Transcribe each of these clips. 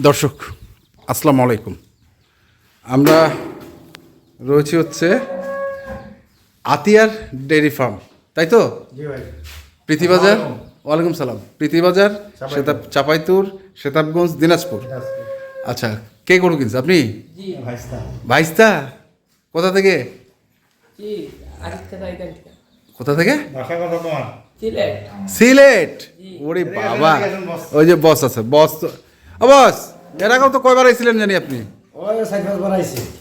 দর্শক আসসালামু আলাইকুম। আমরা রয়েছি হচ্ছে আতিয়ার ডেয়ারি ফার্ম, তাই তো? প্রীতিবাজার। ওয়ালাইকুম সালাম। প্রীতিবাজার, চাপাইতুর, সেতাবগঞ্জ, দিনাজপুর। আচ্ছা, কে গরু কিনছে? আপনি? ভাইস্তা। কোথা থেকে? কোথা থেকে? সিলেট। ওরে বাবা, ওই যে বস আছে, বস তো। বস, এর আগেও তো কয়বার আইছিলেন জানি আপনি?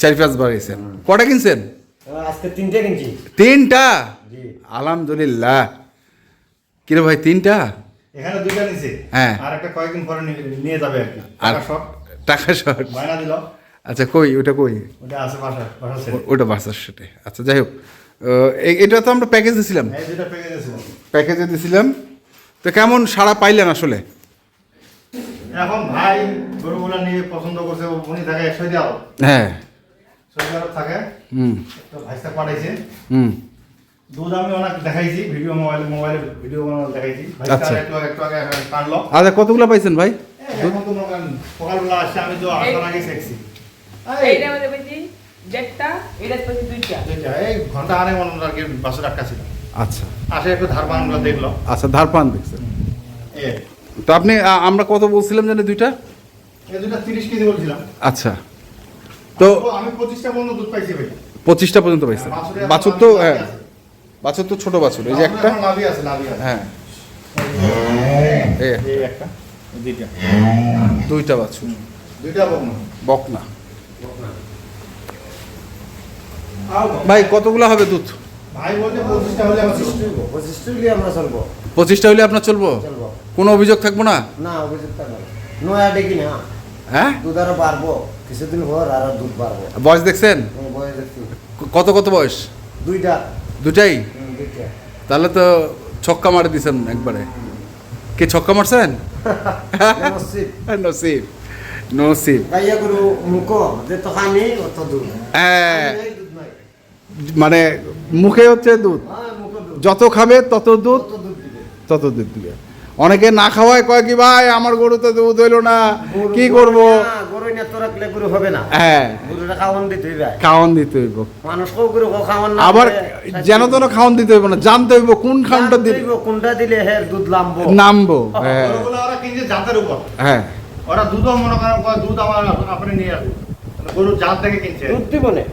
4-5 বার আইছেন। কটা কিনছেন? আজকে 3টে কিনছি। 3টা? আলহামদুলিল্লাহ। কিরে ভাই, 3টা? এখানে 2টা নিছে। হ্যাঁ, আর একটা কয়েকদিন পরে নিয়ে যাবে আর কি। টাকা শর্ট। বায়না দিল। আচ্ছা, কই ওটা? কই ওটা আছে বাসা ওটা বাসার সাথে। আচ্ছা, যাই হোক, এটা তো আমরা প্যাকেজ দিছিলাম। এই যেটা প্যাকেজ আছে। প্যাকেজে দিছিলাম। তো কেমন সাড়া পাইলেন আসলে? এখন ভাই গরুগুলা নিয়ে পছন্দ করছে, উনি থাকে সৌদি আরব। হ্যাঁ, সৌদি আরব থাকে। তো ভাইস্তা পাঠাইছে। দুধ আমি অনেক দেখাইছি, মোবাইলে ভিডিও বানানো দেখাইছি। ভাইস্তা একটু আগে কাটলো। আচ্ছা, কতগুলো পাইছেন ভাই? এখন তো সকালবেলা আসছে, আমি তো আসার আগে দেখছি। এইটা আমাদের পেয়েছি দেড়টা, এটা পেয়েছি দুইটা। এই ঘন্টা আড়াই মন আর কি বাসে রাখা ছিল। আচ্ছা আসে একটু ধার পানগুলো দেখলো। আচ্ছা, ধার পান দেখছেন। তো আপনি আমরা কত বলছিলাম জানি? দুইটা? এই দুইটা 30 কেজি বলছিলাম। আচ্ছা, তো আমি 25টা পর্যন্ত দুধ পাইছি ভাই। 25টা পর্যন্ত পাইছেন। বাছুর তো, হ্যাঁ, বাছুর তো ছোট বাছুর। এই যে একটা, নাভি আছে। হ্যাঁ, এই একটা, দুইটা, দুইটা বাছুর, দুইটা বকনা। ভাই কতগুলো হবে দুধ? ভাই বলতে 25টা হলে আমরা 25টা হলে আমরা চলবো। 25টা হলে আপনার চলবো? কোনো অভিযোগ থাকবো না? না, অভিযোগ থাকবে না। নয়া ডেকি না। হ্যাঁ, দুধ আরো বাড়বো কিছুদিন পর, আরো দুধ বাড়বো। বয়স দেখছেন? বয়স দেখছি কত বয়স? দুইটা। দুটাই? দুইটা। তাহলে তো ছক্কা মারে দিছেন একবারে। কে ছক্কা মারছেন? নসিব, নসিব। গাইয়া গরু মুখো যে তো খানি অত দুধ। হ্যাঁ, দুধ নাই। মানে মুখে হচ্ছে দুধ, হ্যাঁ, মুখো দুধ। যত খাবে তত দুধ, অত দুধ দিবে। তত দুধ দিবে। অনেকে না খাওয়ায় কয় কি, ভাই আমার গরু তো দুধ হইলো না, কি করব? গরু না তো রাখলে গরু হবে না। হ্যাঁ, গরুটা খাওয়ান দিতে হইবে। খাওয়ান দিতে হইব। মানুষকেও গরু খাওয়ান না। আবার যেন তেন খাওয়ান দিতে হইব না, জানতে হইব কোন খাওয়ানটা দিলে কোনটা দিলে হ্যাঁ দুধ নামবো। হ্যাঁ, গরুগুলো ওরা কিনছে জাতের উপর। হ্যাঁ, ওরা দুধও মনে করেন দুধ আমার আপনি নিয়ে আসুন। গরু জাত দেখে কিনছে। দুধ দিব না।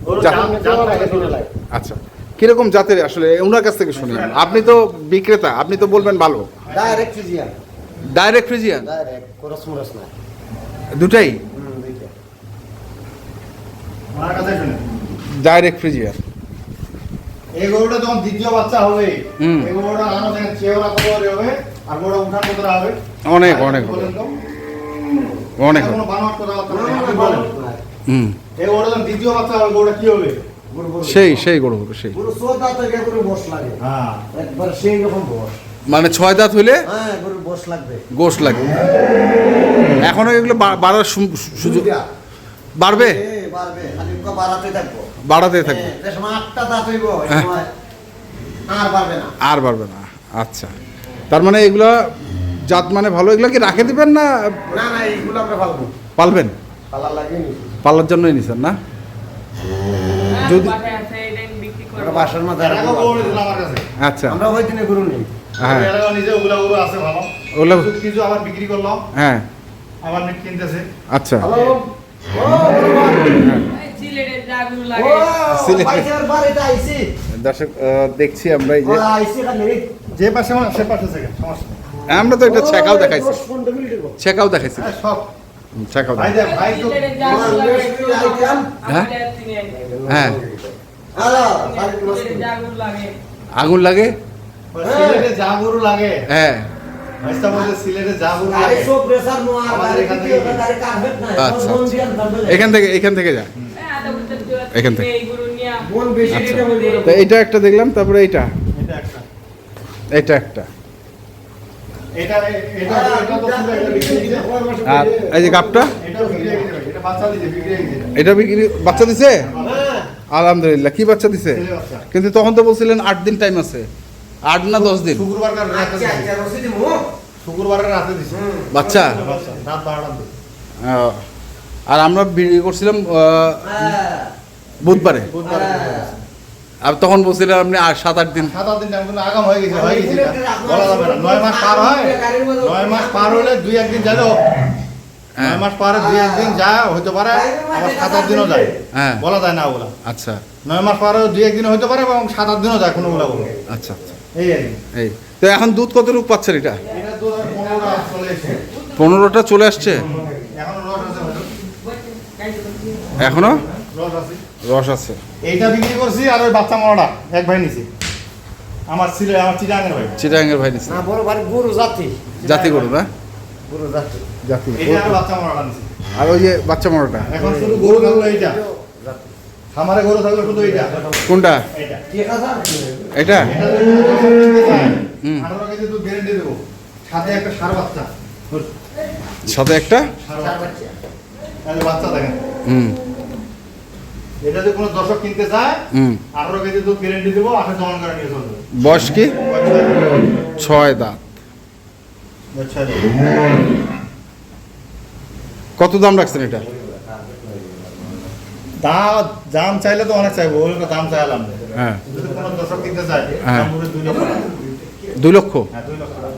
গরু জাত দেখে কিনে লাগে। আচ্ছা, কিরকম জাতের আসলে ওনার কাছ থেকে শুনি। আপনি তো বিক্রেতা, আপনি তো বলবেন ভালো। Direct Friesian. Direct Friesian? Direct কোরস মুরস না। দুটাই দুইটা। আমার কাছে শুনে ডাইরেক্ট ফ্রিজিয়ান। এই গরুটা যখন দ্বিতীয় বাচ্চা হবে, হুম। এই গরুটা আনো দেখেন চেহারা কত বড় হবে আর গরুটা উঠান কত হবে। অনেক অনেক হবে, বলেন তো? অনেক হবে। কোনো বানোয়াট কথা আপনি বলেন। হুম, এই গরুটা যখন দ্বিতীয় বাচ্চা হবে, গরুটা কি হবে? সেই গরু হবে, সেই। গরু সোদা থেকে গরু বস লাগে। হ্যাঁ, একবার সেই রকম বস। মানে 6 দাঁত হইলে হ্যাঁ, গরু বস লাগবে। গোশ লাগে। এখনো এগুলো বাড়ার সুযোগ বাড়বে, বাড়বে, খালি ওকে বাড়াতে থাকবো। বাড়াতে থাকবে। যে সময় 8টা দাঁত হইব, ওই হ্যাঁ। সময় আর বাড়বে না। আর বাড়বে না। আচ্ছা, তার মানে এগুলো জাত মানে ভালো। এগুলো কি রাখে দিবেন না না না, এইগুলো আমরা পালবো। পালবেন? পালার লাগিয়ে নি। পালার জন্যই নিছেন না? হ্যাঁ, যদি- বাসায় আছে, এটা আমি বিক্রি আমরা করবো। বাসার মধ্যে এর আগেও রাখবো। গরু ছিল আমার কাছে। আচ্ছা, আমরা ওই দিনে গরু নেই। হ্যাঁ, এর আগেও নিজে ওগুলা গরু আছে ভালো। ওগুলা কিছু আবার বিক্রি করলাম, হ্যাঁ, আবার কিনতেছে। আচ্ছা। হ্যালো, ও বলবান। এই সিলেটের যা গরু ও লাগে। সিলেটে। পাইছার বাড়িতে আইছি। দর্শক দেখছি আমরা এই যে, ও আইছি খালি। যে পাশে আমার সে পাশে থেকে সমস্যা নেই। আমরা তো একটা ছেকাও দেখাইছি, 10-15 মিনিট হইব। ছেকাও দেখাইছি, হ্যাঁ, সব ছেকাও ভাই দেখাইছি। ভাই তো সিলেটের যা আমার গরু লাগে, লেস আইটেম। হ্যাঁ? আমি আর চিনি না। হ্যাঁ, হ্যালো, সিলেটের যা গরু লাগে। আগুন লাগে। সিলেটে যা গরু লাগে, হ্যাঁ, ভাইস্তা বলছে সিলেটে যা গরু আরে লাগে। সব প্রেসার নোয়া, আমাদের গাড়ি এখান থেকে থেকে গাড়ি কার্পেট নাই। আচ্ছা, মন দিয়ে দাঁড়াবে। এখান থেকে যায়। হ্যাঁ, আদা বুঝতে পারছি, এখান থেকে। এই গরু নিয়া। মন বেশি আচ্ছা। দিতে বলবো। তো এটা একটা দেখলাম, তারপরে এইটা, এটা একটা এটা একটা, এটা এটা এটা তো ছিল, এটা বিক্রি হয়ে গেছে। আর এই যে গাবটা, এটা বিক্রি হয়ে গেছে, এটা বাচ্চা দিছে, বিক্রি হয়ে গেছে। এটা বিক্রি বাচ্চা দিছে? হ্যাঁ। আলহামদুলিল্লাহ। কি বাচ্চা দিছে? ছেলে বাচ্চা। কিন্তু তখন তো বলছিলেন 8 দিন টাইম আছে। 8 না 10 দিন শুক্রবার রাতে আচ্ছা দিছে। আচ্ছা, রসিদি মু। শুক্রবারের রাতে দিছে। বাচ্চা? বাচ্চা রাত 12টার দিকে। আর আমরা বিক্রি করছিলাম বুধবারে। আর তখন বলছিলাম আপনি আর 7-8 দিন। 7-8 দিন কিন্তু আগাম হয়ে গেছে এটা। বলা যাবে না। 9 মাস পার হয়, 9 মাস পার হলে 2-1 দিন যাবে। 9 মাস পারে 2-1 দিন যায় হতে পারে, আবার 7-8 দিনও যায়। হ্যাঁ, বলা যায় না ওগুলা। আচ্ছা 9 মাস পারে 2-1 দিন হতে পারে এবং 7-8 দিনও যায় কোনোগুলা বলে। আচ্ছা আচ্ছা। এই আর কি। এই তো এখন দুধ কতটুকু পাচ্ছেন এটা? এটা 15টা চলে এসেছে। 15টা চলে আসছে এখনো রস আছে হয়তো। এখনো রস আছে। রস আছে। এইটা বিক্রি করছি আর ওই বাচ্চা মরাটা এক ভাই নিছে। আমার ছিল আমার চিটাঙ্গের ভাই। চিটাঙ্গের ভাই নিচ্ছে না বড় ভাই গরু জাতি জাতি গরু না? গরু জাতি জাতি। এইটা আর বাচ্চা মরাটা নিছে। আর ওই যে বাচ্চা মরাটা এখন শুধু গরু থাকলো এইটা। খামারে গরু থাকলো শুধু এইটা। কোনটা? এইটা। কি কথা এটা? এটা যদি হুম। 18 কেজি দুধ গ্যারান্টি দেবো। সাথে একটা ষাঁড় বাচ্চা। সাথে একটা ষাঁড় বাচ্চা। তাহলে বাচ্চা দেখেন। হুম এটা যদি কোনো দর্শক কিনতে চায়, হুম 18 কেজি দুধ গ্যারান্টি দেবো, 8 জমান করে নিয়ে চলবে। বয়স কি? 6 দাঁত। আচ্ছা। কত দাম রাখছেন এটা? দাম চাইলে তো অনেক চাইবো, ওগুলো দাম চাইলাম না। হ্যাঁ যদি কোনো দর্শক কিনতে চায়, হ্যাঁ। দাম পুরো 2 লক্ষ টাকা। 2 লক্ষ। হ্যাঁ, 2 লক্ষ টাকা।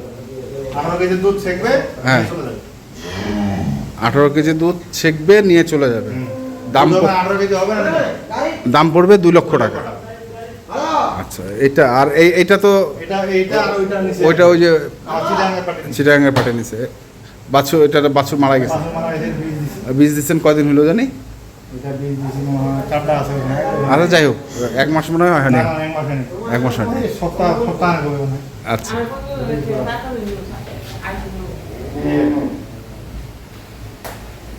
18 কেজি দুধ ছেঁকবে, হ্যাঁ। চলে যাবে। 18 কেজি দুধ ছেঁকবে নিয়ে চলে যাবে। দাম দুধ হবে 18 কেজি হবে না? দাম পড়বে 2 লক্ষ টাকা। আচ্ছা এটা আর এইটা তো এইটা আর ওইটা নিচে। ওইটা ওই যে আমার চিটাঙ্গের পাটি নিচে। চিটাগাঙ্গের পাটে নিছে বাছুর, এটা বাছুর মারা গেছে। পাশে মারা এসে বীজ দিছে। বীজ দিচ্ছেন কয়দিন হলো জানি? এটা বীজ দিছি মনে হয় 4টা আছে ওখানে। আচ্ছা যাই হোক 1 মাস মনে হয় হয়নি। না, না, এক মাস হয়নি। 1 মাস হয়নি। এই সপ্তাহ আগে হবে মনে হয়। আচ্ছা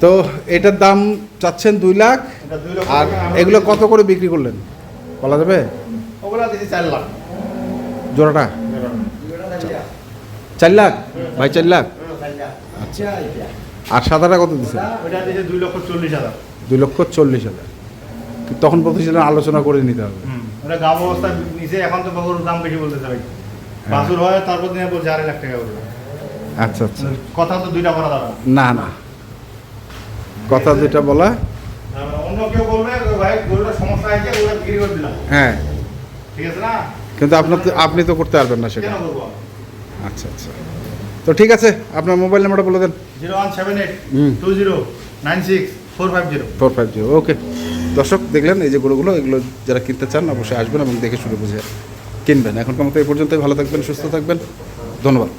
তো এটার দাম চাচ্ছেন 2 লাখ। এটা 2 লক্ষ আর টাকা। এগুলো কত করে বিক্রি করলেন বলা যাবে? ওগুলা দিছি 4 লাখ। জোড়াটা 4 লাখ ভাই, 4 লাখ। আর সাদাটা কত দিচ্ছেন? ওইটা দিছে 2,40,000। 2,40,000। তখন বলতেছিলেন আলোচনা করে নিতে হবে। ওটা গাঁও অবস্থা নিচে, এখন তো গরুর দাম বেশি বলতেছে ভাই। বাছুর হয় তারপর দিনে বলছে 2.5 লাখ টাকা বলবে। আচ্ছা আচ্ছা। কথা তো 2টা করা যাবে না না। না, কথা যেটা বলা। অন্য কেউ বলবে ভাই গরুটার সমস্যা হয়েছে, ওটা বিক্রি করে দিলাম, হ্যাঁ ঠিক আছে না? কিন্তু আপনি তো করতে পারবেন না সেটা। কেন করবো? আচ্ছা আচ্ছা। তো ঠিক আছে, আপনার মোবাইল নাম্বারটা বলে দেন। 0178 হুম। 2096 450। 450। ওকে দর্শক দেখলেন এই যে গরুগুলো, এগুলো যারা কিনতে চান অবশ্যই আসবেন এবং দেখে শুনে বুঝে কিনবেন। এখনকার মতো এই পর্যন্তই। ভালো থাকবেন, সুস্থ থাকবেন, ধন্যবাদ।